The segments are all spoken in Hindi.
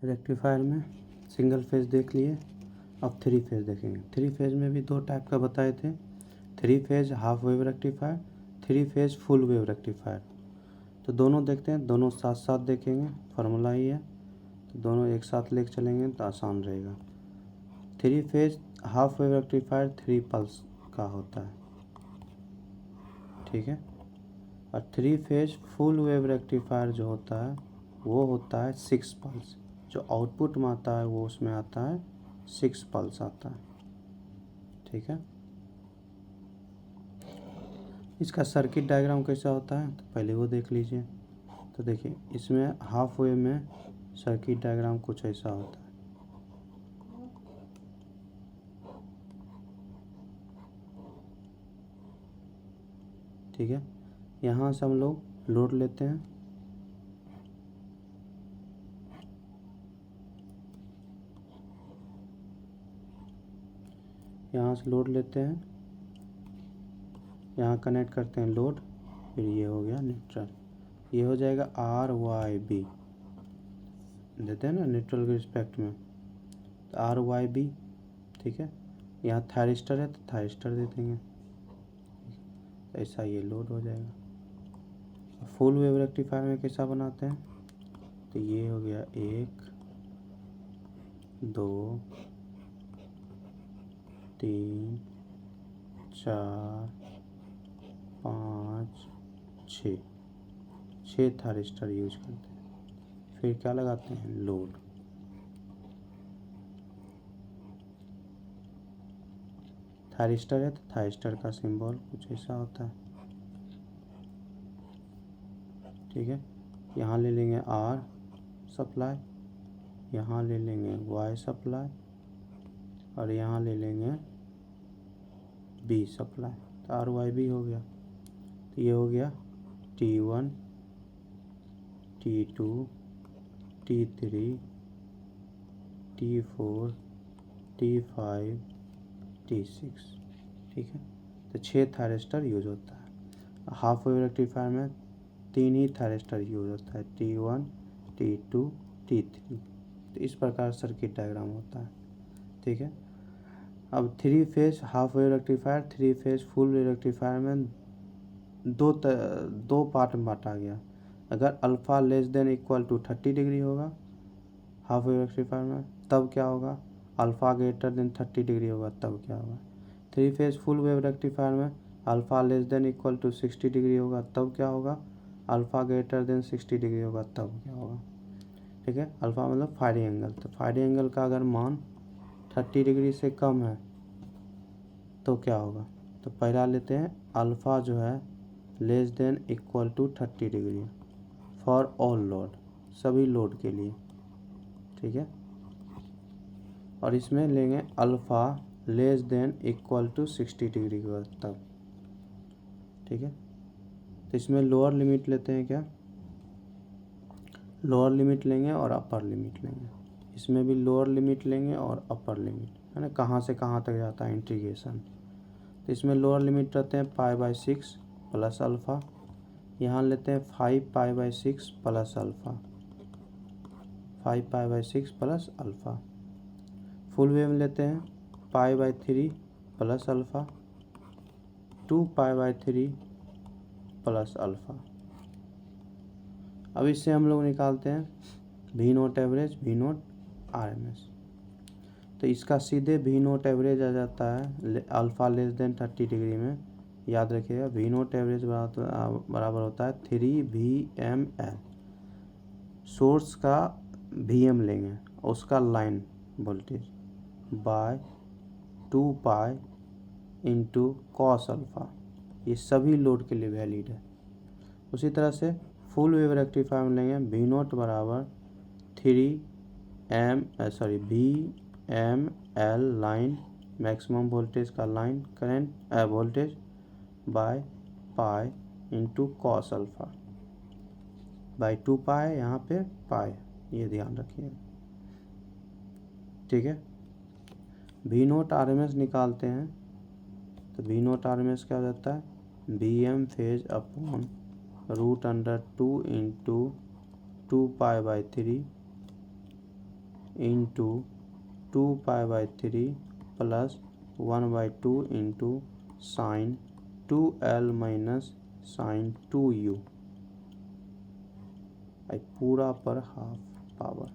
रेक्टिफायर में सिंगल फेज देख लिए, अब थ्री फेज देखेंगे। थ्री फेज में भी दो टाइप का बताए थे, three phase half wave rectifier, three phase full wave rectifier. तो दोनों देखते हैं, दोनों साथ साथ देखेंगे, फार्मूला ही है, तो दोनों एक साथ लेके चलेंगे तो आसान रहेगा। Three phase half wave rectifier 3 pulse का होता है, ठीक है। और three phase full wave rectifier जो होता है वो होता है 6 पल्स। जो आउटपुट में आता है वो उसमें आता है 6 पल्स आता है, ठीक है। इसका सर्किट डायग्राम कैसा होता है तो पहले वो देख लीजिए। तो देखिए इसमें हाफ वेव में सर्किट डायग्राम कुछ ऐसा होता है, ठीक है। यहाँ से हम लोग लोड लेते हैं, यहाँ से लोड लेते हैं, यहाँ कनेक्ट करते हैं लोड, फिर ये हो गया न्यूट्रल, ये हो जाएगा RYB, देते हैं ना न्यूट्रल के रिस्पेक्ट में, तो RYB, ठीक है। यहाँ थायरिस्टर है तो थायरिस्टर दे देंगे, तो ऐसा ये लोड हो जाएगा। फुल वेव रेक्टिफायर में कैसा बनाते हैं तो ये हो गया 1 2 3 4 5 6 थायरिस्टर यूज करते हैं। फिर क्या लगाते हैं लोड, थायरिस्टर है तो थायरिस्टर का सिंबल कुछ ऐसा होता है, ठीक है। यहाँ ले लेंगे R सप्लाई, यहाँ ले लेंगे Y सप्लाई, और यहाँ ले लेंगे B सप्लाई, तो RYB हो गया। तो ये हो गया T1 T2 T3 T4 T5 T6, ठीक है। तो 6 थायरिस्टर यूज होता है। हाफ वेव रेक्टिफायर में 3 ही थायरिस्टर यूज होता है, T1 T2 T3। तो इस प्रकार सर्किट डायग्राम होता है, ठीक है। अब three phase half wave rectifier, three phase full wave rectifier में दो पार्ट में बांटा गया। अगर alpha less than equal to 30 degree होगा हाफ वेव रेक्टिफायर में, तब क्या होगा, अल्फ़ा ग्रेटर देन 30 डिग्री होगा तब क्या होगा। Three phase full wave rectifier में alpha less than equal to 60 degree होगा तब क्या होगा, अल्फ़ा ग्रेटर देन 60 डिग्री होगा तब क्या होगा, ठीक है। अल्फ़ा मतलब फायरिंग एंगल, तो फायरिंग एंगल का अगर मान 30 डिग्री से कम है तो क्या होगा, तो पहला लेते हैं अल्फ़ा जो है less than equal to 30 degree for all load, सभी लोड के लिए, ठीक है। और इसमें लेंगे alpha less than equal to 60 degree का तब, ठीक है। तो इसमें लोअर लिमिट लेते हैं, क्या लोअर लिमिट लेंगे और अपर लिमिट लेंगे, इसमें भी लोअर लिमिट लेंगे और अपर लिमिट, है ना, कहाँ से कहाँ तक जाता है इंटीग्रेशन। तो इसमें लोअर लिमिट रहते हैं π/6 प्लस अल्फ़ा, यहाँ लेते हैं 5π/6 plus alpha, 5π/6 plus alpha. Full wave लेते हैं π/3 प्लस अल्फ़ा, 2π/3 प्लस अल्फ़ा। अब इससे हम लोग निकालते हैं V0 एवरेज, V0 RMS। तो इसका सीधे V0 एवरेज आ जाता है अल्फ़ा लेस देन 30 डिग्री में, याद रखिएगा V0 एवरेज बराबर होता है 3VML। सोर्स का VM लेंगे, उसका line voltage by 2π into cos alpha, ये सभी लोड के लिए वैलिड है। उसी तरह से फुल वेव रेक्टिफायर में लेंगे V0 बराबर VML लाइन मैक्सिमम वोल्टेज का line current voltage by pi into cos alpha by 2π, यहाँ पे पाई, ये ध्यान रखिए, ठीक है। V0 RMS निकालते हैं, तो V0 RMS क्या हो जाता है, VM phase upon √2 into 2π/3 into 2π/3 plus 1/2 into sine 2l minus sine 2u पूरा पर हाफ पावर।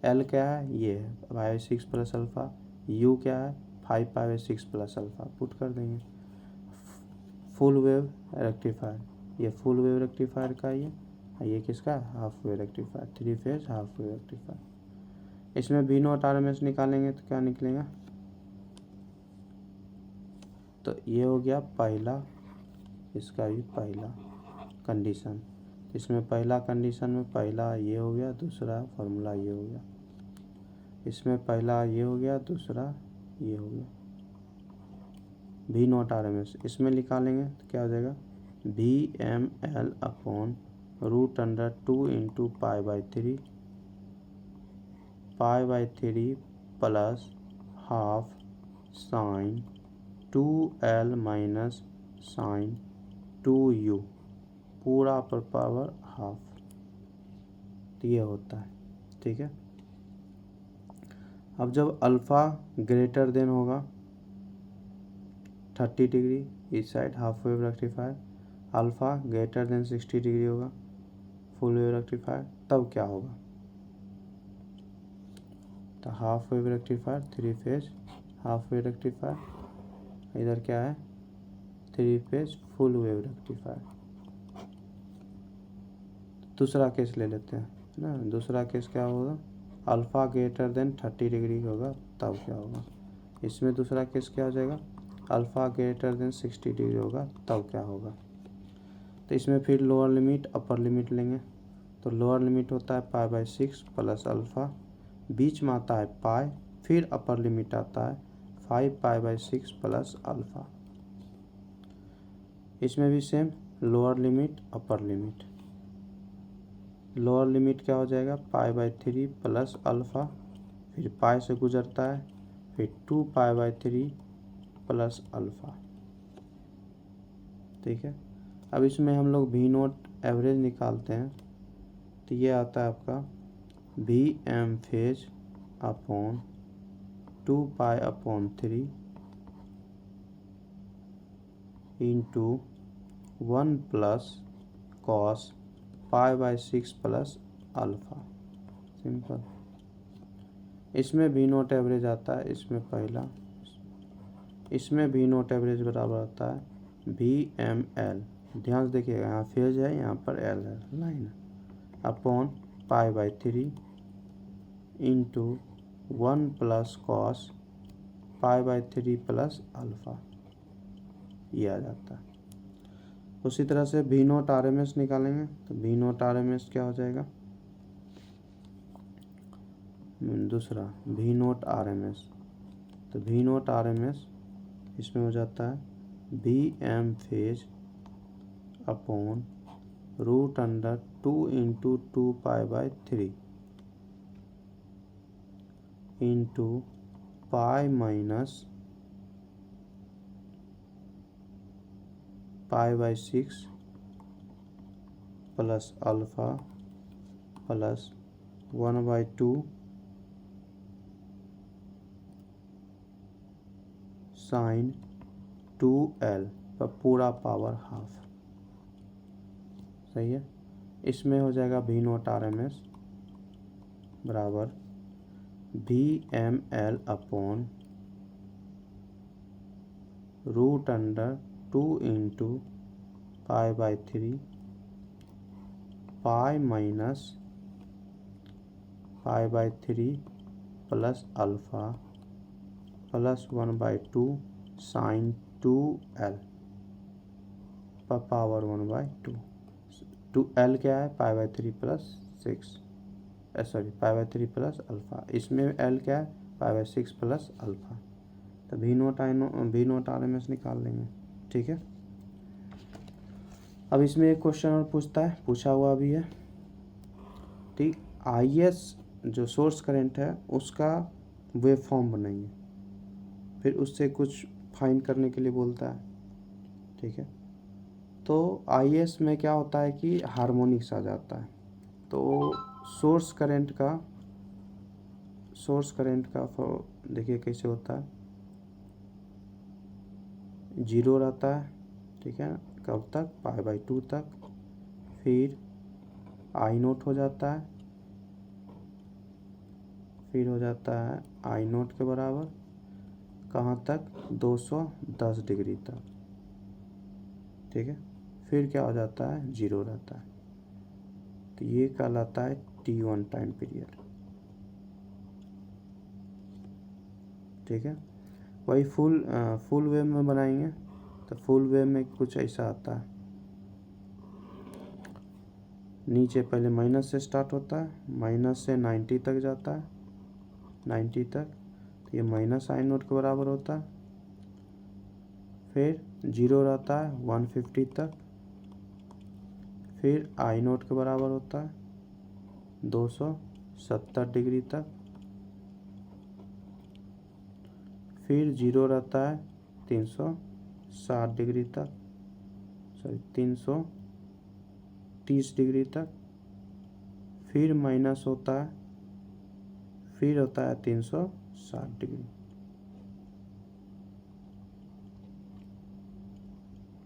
l क्या है, ये है π/6 प्लस अल्फ़ा, u क्या है 5π/6 प्लस अल्फ़ा। पुट कर देंगे। फुल वेव रेक्टिफायर, ये फुल वेव रेक्टिफायर का ये किसका है, half wave rectifier, 3 phase half wave rectifier. इसमें V नॉट RMS निकालेंगे तो क्या निकलेगा, तो ये हो गया पहला, इसका भी पहला कंडीशन। इसमें पहला कंडीशन में पहला ये हो गया, दूसरा फार्मूला ये हो गया। इसमें पहला ये हो गया, दूसरा ये हो गया। V नॉट RMS इसमें निकालेंगे तो क्या हो जाएगा, VML upon √2 into π/3 plus half sine 2l minus sine 2u पूरा पर पावर हाफ, तो ये होता है। ठीक है। अब जब अल्फ़ा ग्रेटर देन होगा 30 डिग्री इस side half wave rectifier, alpha greater than 60 degree होगा फुल वेव रेक्टिफायर, तब क्या होगा, तो half wave rectifier 3 phase half wave rectifier, इधर क्या है 3 फेज फुल वेव रेक्टिफायर। दूसरा केस ले लेते हैं ना, दूसरा केस क्या होगा, अल्फ़ा ग्रेटर देन 30 डिग्री होगा तब क्या होगा। इसमें दूसरा केस क्या हो जाएगा, अल्फ़ा ग्रेटर देन 60 डिग्री होगा तब क्या होगा। तो इसमें फिर लोअर लिमिट अपर लिमिट लेंगे, तो लोअर लिमिट होता है π/6 प्लस अल्फ़ा, बीच में आता है पाई, फिर अपर लिमिट आता है 5π/6 प्लस अल्फ़ा। इसमें भी same lower limit upper limit. Lower limit क्या हो जाएगा π/3 प्लस अल्फ़ा, फिर पाई से गुजरता है, फिर 2π/3 प्लस अल्फ़ा। ठीक है। अब इसमें हम लोग V नोट एवरेज निकालते हैं, तो ये आता है आपका VM phase upon 2π/3 into 1 plus cos π/6 plus alpha. Simple. इसमें V नोट एवरेज आता है, इसमें पहला, इसमें V नोट एवरेज बराबर आता है VML, ध्यान से देखिएगा यहाँ फेज है, यहाँ पर L है लाइन है, upon π/3 into 1 plus cos π/3 plus alpha, ये आ जाता है। उसी तरह से V नोट RMS निकालेंगे, तो V नोट RMS क्या हो जाएगा, दूसरा V नोट RMS, तो V नोट RMS इसमें हो जाता है VM phase upon √2 into 2π/3 into pi minus π/6 plus alpha plus 1/2 sine 2l पर पूरा पावर हाफ। सही है। इसमें हो जाएगा V नोट RMS बराबर VML upon √2 into π/3 pi minus π/3 plus alpha plus 1/2 sine 2l पर पावर 1/2। 2l क्या है π/3 प्लस 6, सॉरी π/3 प्लस अल्फ़ा, इसमें l क्या है π/6 प्लस अल्फ़ा। तो V नोट RMS निकाल लेंगे। ठीक है। अब इसमें एक क्वेश्चन और पूछा हुआ भी है। ठीक, IS जो सोर्स करंट है उसका वेव फॉर्म बनाइए, फिर उससे कुछ फाइंड करने के लिए बोलता है। ठीक है। तो IS में क्या होता है कि हार्मोनिक्स आ जाता है, तो सोर्स सोर्स करंट का देखिए कैसे होता है, 0 रहता है, ठीक है, कब तक, π/2 तक, फिर I0 हो जाता है, फिर हो जाता है I0 के बराबर कहाँ तक, 210 डिग्री तक, ठीक है, फिर क्या हो जाता है, 0 रहता है। तो ये कहलाता है T1 टाइम पीरियड, ठीक है। वही फुल वेव में बनाएंगे तो फुल वेव में कुछ ऐसा आता है, नीचे पहले माइनस से स्टार्ट होता है, माइनस से 90 तक जाता है, 90 तक, तो ये -I0 के बराबर होता है, फिर 0 रहता है 150 तक, फिर I0 के बराबर होता है 270 डिग्री तक, फिर 0 रहता है 360 डिग्री तक, 330 डिग्री तक, फिर माइनस होता है, फिर होता है 360 डिग्री,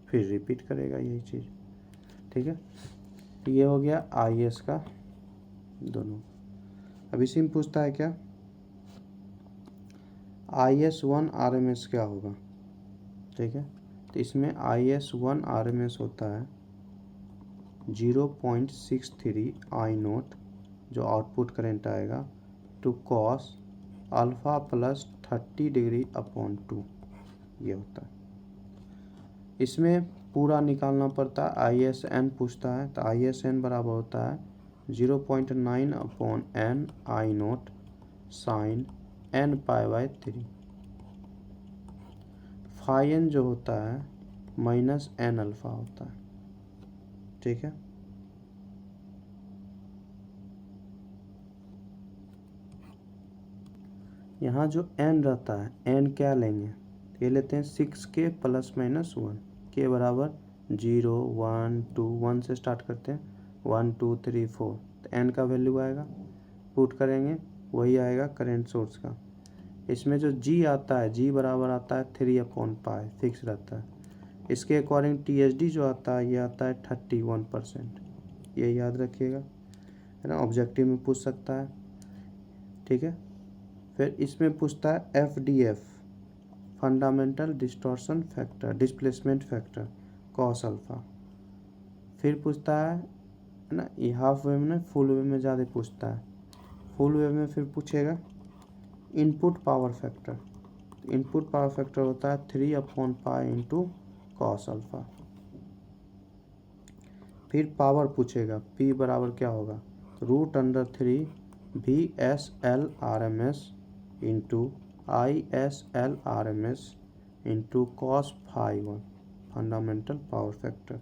फिर रिपीट करेगा यही चीज़, ठीक है। ये हो गया IS का दोनों। अब इसी में पूछता है क्या, IS1 RMS क्या होगा, ठीक है। तो इसमें IS1 RMS होता है 0.63 I0 जो आउटपुट करंट आएगा two cos alpha plus 30 degree upon 2, ये होता है। इसमें पूरा निकालना पड़ता है, ISN पूछता है तो ISN बराबर होता है 0.9 upon n I0 sign n π/3, φn जो होता है -n अल्फ़ा होता है, ठीक है। यहाँ जो n रहता है, n क्या लेंगे, ये लेते हैं 6k ± 1, के बराबर 0 1 2 1 से स्टार्ट करते हैं, 1 2 3 4, तो n का वैल्यू आएगा, पुट करेंगे वही आएगा करंट सोर्स का। इसमें जो g आता है, g बराबर आता है 3/π, फिक्स रहता है। इसके अकॉर्डिंग TSD जो आता है ये आता है 31%, ये याद रखिएगा, है ना, ऑब्जेक्टिव में पूछ सकता है, ठीक है। फिर इसमें पूछता है FDF fundamental distortion factor, displacement factor cos alpha, फिर पूछता है ना, ये हाफ वेव में, फुल वेव में ज़्यादा पूछता है। फुल वेव में फिर पूछेगा input power factor, input power factor होता है 3/π इंटू कॉस अल्फ़ा। फिर पावर पूछेगा, P बराबर क्या होगा, √3 VSL RMS into ISL RMS into cos φ1 fundamental power factor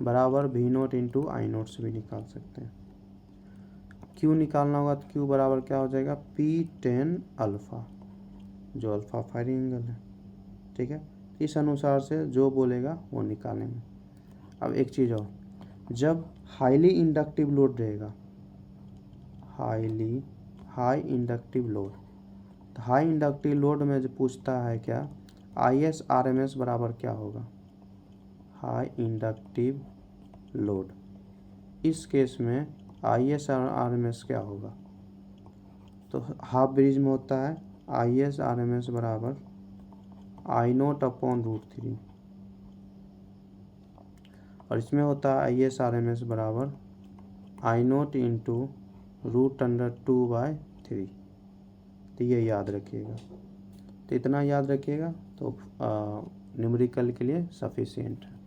बराबर V0 इंटू I0 से भी निकाल सकते हैं। Q निकालना होगा तो Q बराबर क्या हो जाएगा, P10 अल्फ़ा, जो अल्फ़ा फायरिंग एंगल है, ठीक है। इस अनुसार से जो बोलेगा वो निकालेंगे। अब एक चीज़ और, जब हाईली इंडक्टिव लोड रहेगा, हाई इंडक्टिव लोड, तो हाई इंडक्टिव लोड में जो पूछता है क्या, IS RMS बराबर क्या होगा, हाई इंडक्टिव लोड, इस केस में IS RMS क्या होगा, तो हाफ ब्रिज में होता है IS RMS बराबर I0 अपॉन √3, और इसमें होता है IS RMS बराबर I0 इंटू √2/3। तो ये याद रखिएगा, तो इतना याद रखिएगा तो न्यूमेरिकल के लिए सफिशिएंट है।